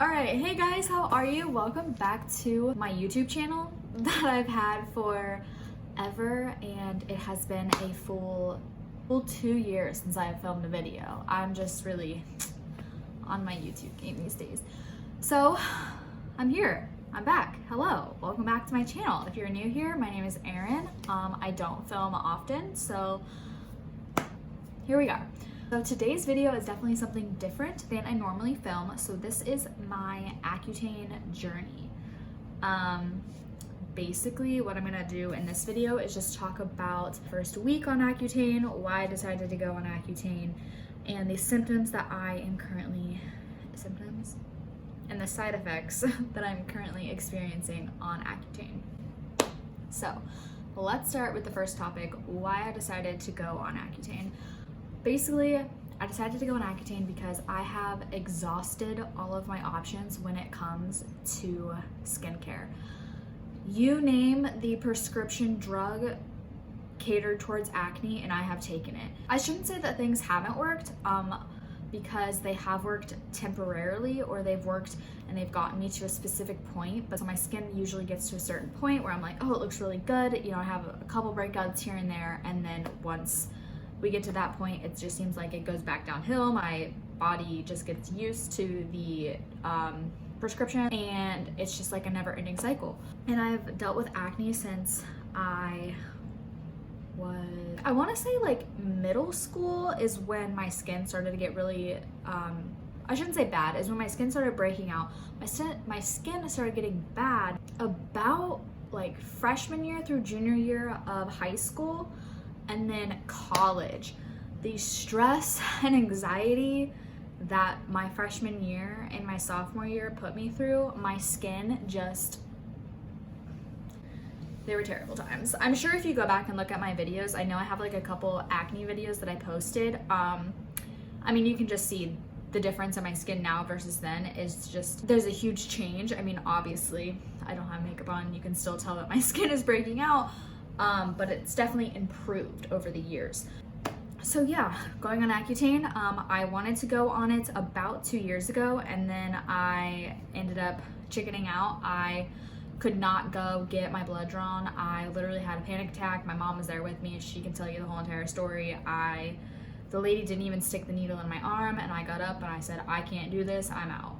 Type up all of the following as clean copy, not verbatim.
Alright, hey guys, how are you? Welcome back to my YouTube channel that I've had for ever, and it has been a full 2 years since I have filmed a video. I'm just really on my YouTube game these days. So, I'm here. I'm back. Hello. Welcome back to my channel. If you're new here, my name is Erin. I don't film often, so here we are. So today's video is definitely something different than I normally film. So this is my Accutane journey. Basically what I'm gonna do in this video is just talk about first week on Accutane, why I decided to go on Accutane, and the symptoms that I am currently, and the side effects that I'm currently experiencing on Accutane. So let's start with the first topic, why I decided to go on Accutane. Basically, I decided to go on Accutane because I have exhausted all of my options when it comes to skincare. You name the prescription drug catered towards acne and I have taken it. I shouldn't say that things haven't worked because they have worked temporarily, or they've worked and they've gotten me to a specific point, but so my skin usually gets to a certain point where I'm like, oh, it looks really good. You know, I have a couple breakouts here and there, and then once we get to that point, it just seems like it goes back downhill. My body just gets used to the prescription, and it's just like a never-ending cycle. And I've dealt with acne since I want to say like middle school is when my skin started to get really, I shouldn't say bad, is when my skin started breaking out. My skin started getting bad about like freshman year through junior year of high school. And then college. The stress and anxiety that my freshman year and my sophomore year put me through, my skin just, they were terrible times. I'm sure if you go back and look at my videos, I know I have like a couple acne videos that I posted. I mean, you can just see the difference in my skin now versus then is just, there's a huge change. I mean, obviously, I don't have makeup on. You can still tell that my skin is breaking out. But it's definitely improved over the years. So yeah, going on Accutane, I wanted to go on it about 2 years ago, and then I ended up chickening out. I could not go get my blood drawn. I literally had a panic attack. My mom was there with me. She can tell you the whole entire story. The lady didn't even stick the needle in my arm, and I got up and I said, I can't do this, I'm out,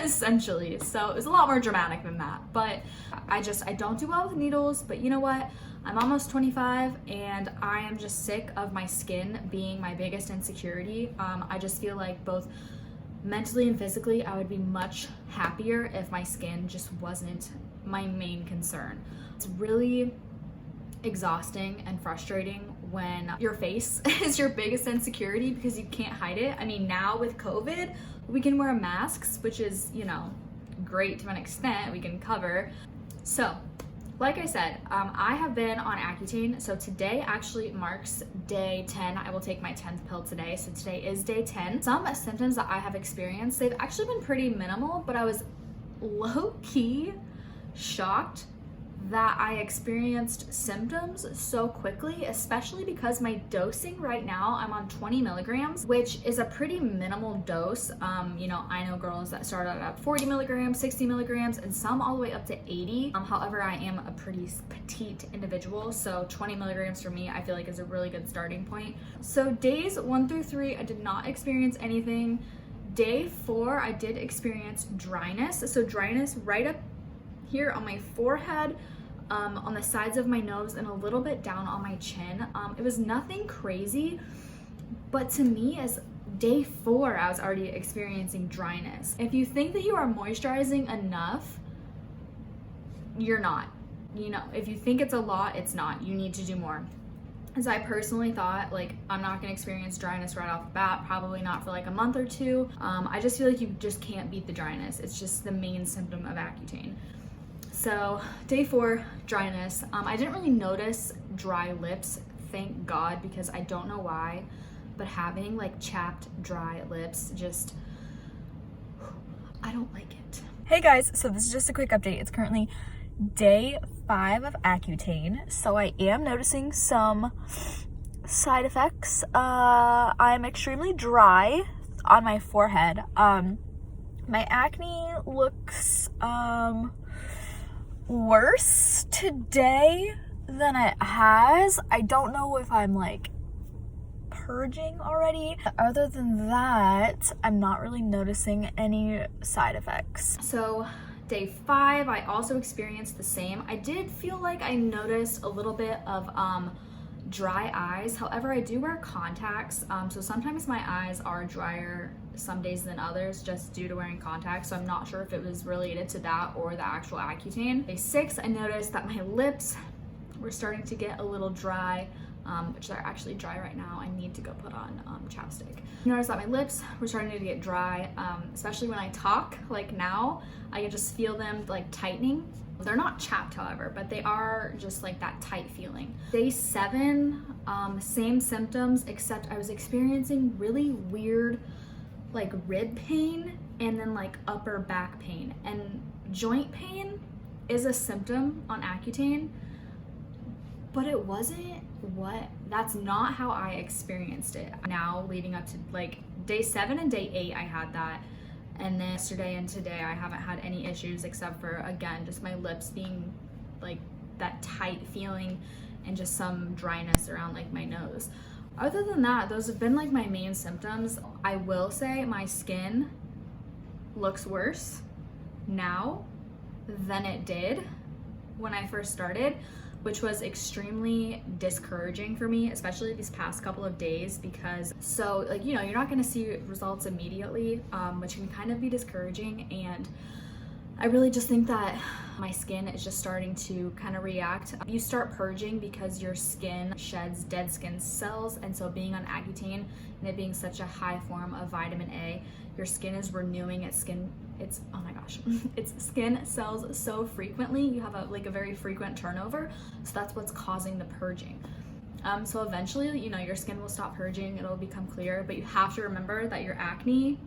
essentially. So it was a lot more dramatic than that, but I don't do well with needles. But you know what? I'm almost 25 and I am just sick of my skin being my biggest insecurity. I just feel like both mentally and physically, I would be much happier if my skin just wasn't my main concern. It's really exhausting and frustrating when your face is your biggest insecurity because you can't hide it. I mean, now with COVID, we can wear masks, which is, you know, great to an extent. We can cover. So, like I said, I have been on Accutane. So today actually marks day 10. I will take my 10th pill today. So today is day 10. Some symptoms that I have experienced, they've actually been pretty minimal, but I was low-key shocked that I experienced symptoms so quickly, especially because my dosing right now, I'm on 20 milligrams, which is a pretty minimal dose. You know, I know girls that start out at 40 milligrams, 60 milligrams, and some all the way up to 80. However, I am a pretty petite individual, so 20 milligrams for me, I feel like is a really good starting point. So days 1 through 3, I did not experience anything. Day 4, I did experience dryness. So dryness right up here on my forehead, on the sides of my nose, and a little bit down on my chin. It was nothing crazy, but to me, as day 4, I was already experiencing dryness. If you think that you are moisturizing enough, you're not. You know, if you think it's a lot, it's not. You need to do more. As I personally thought, like, I'm not gonna experience dryness right off the bat, probably not for like a month or two. I just feel like you just can't beat the dryness. It's just the main symptom of Accutane. So day 4, dryness. I didn't really notice dry lips, thank God, because I don't know why, but having like chapped, dry lips, just, I don't like it. Hey guys, so this is just a quick update. It's currently day 5 of Accutane, so I am noticing some side effects. I'm extremely dry on my forehead. My acne looks worse today than it has. I don't know if I'm like purging already. Other than that, I'm not really noticing any side effects. So day 5, I also experienced the same. I did feel like I noticed a little bit of dry eyes. However, I do wear contacts, so sometimes my eyes are drier some days than others just due to wearing contacts, so I'm not sure if it was related to that or the actual Accutane. Day 6, I noticed that my lips were starting to get a little dry, which are actually dry right now. I need to go put on chapstick. I noticed that my lips were starting to get dry, especially when I talk. Like now, I can just feel them like tightening. They're not chapped, however, but they are just like that tight feeling. Day 7, same symptoms, except I was experiencing really weird like rib pain and then like upper back pain. And joint pain is a symptom on Accutane, but it wasn't that's not how I experienced it. Now leading up to like day 7 and day 8, I had that. And then yesterday and today, I haven't had any issues except for, again, just my lips being like that tight feeling and just some dryness around like my nose. Other than that, those have been like my main symptoms. I will say my skin looks worse now than it did when I first started, which was extremely discouraging for me, especially these past couple of days, because so like, you know, you're not gonna see results immediately, which can kind of be discouraging. And I really just think that my skin is just starting to kind of react. You start purging because your skin sheds dead skin cells, and so being on Accutane and it being such a high form of vitamin A, your skin is renewing its oh my gosh, its skin cells so frequently. You have a very frequent turnover, so that's what's causing the purging. So eventually, you know, your skin will stop purging, it'll become clear, but you have to remember that your acne,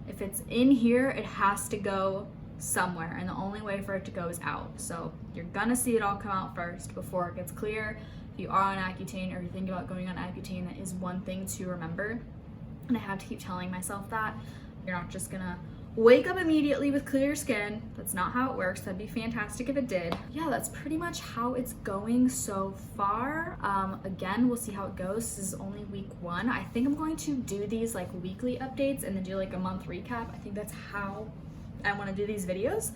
if it's in here, it has to go somewhere, and the only way for it to go is out. So you're gonna see it all come out first before it gets clear. If you are on Accutane or you're thinking about going on Accutane, that is one thing to remember, and I have to keep telling myself that. You're not just gonna wake up immediately with clear skin. That's not how it works. That'd be fantastic if it did. Yeah, that's pretty much how it's going so far. Again, we'll see how it goes. This is only week 1. I think I'm going to do these like weekly updates and then do like a month recap. I think that's how I want to do these videos.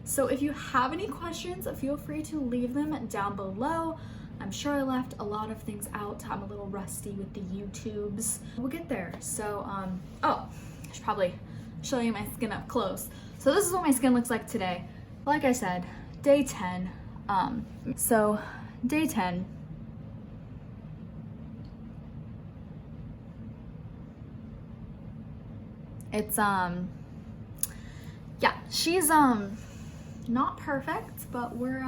So if you have any questions, feel free to leave them down below. I'm sure I left a lot of things out. I'm a little rusty with the YouTubes. We'll get there. So, oh, I should probably show you my skin up close. So this is what my skin looks like today. Like I said, day 10. So day 10. It's yeah, she's not perfect, but we're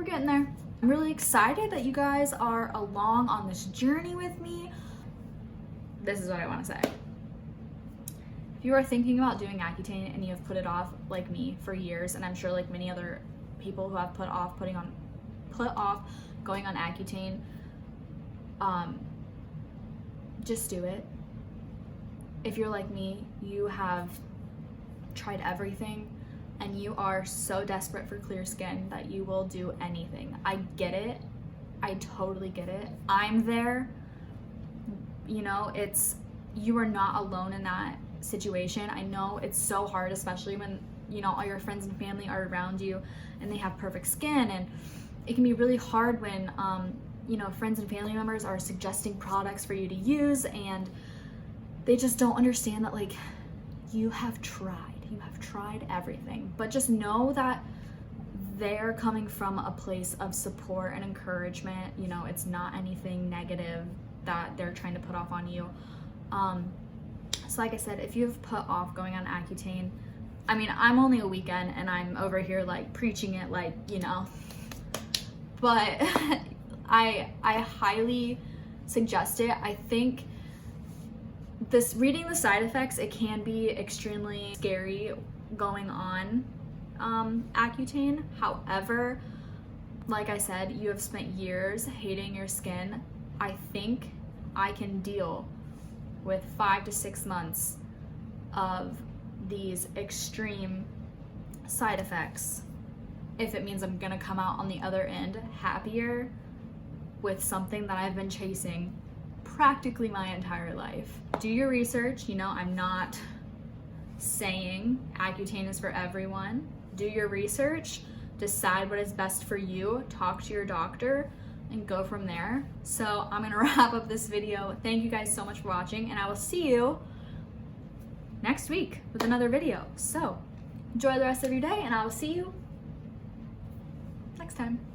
getting there. I'm really excited that you guys are along on this journey with me. This is what I want to say. If you are thinking about doing Accutane and you have put it off like me for years, and I'm sure like many other people who have put off going on Accutane, just do it. If you're like me, you have tried everything and you are so desperate for clear skin that you will do anything. I get it. I totally get it. I'm there. You know, you are not alone in that situation. I know it's so hard, especially when, you know, all your friends and family are around you and they have perfect skin, and it can be really hard when you know, friends and family members are suggesting products for you to use and they just don't understand that like you have tried everything. But just know that they're coming from a place of support and encouragement. You know, it's not anything negative that they're trying to put off on you. So like I said, if you've put off going on Accutane, I mean, I'm only a weekend and I'm over here like preaching it, like, you know, but I highly suggest it. I think reading the side effects, it can be extremely scary going on Accutane. However, like I said, you have spent years hating your skin. I think I can deal with 5 to 6 months of these extreme side effects if it means I'm gonna come out on the other end happier with something that I've been chasing practically my entire life. Do your research. You know, I'm not saying Accutane is for everyone. Do your research, decide what is best for you, talk to your doctor, and go from there. So I'm gonna wrap up this video. Thank you guys so much for watching, and I will see you next week with another video. So enjoy the rest of your day, and I will see you next time.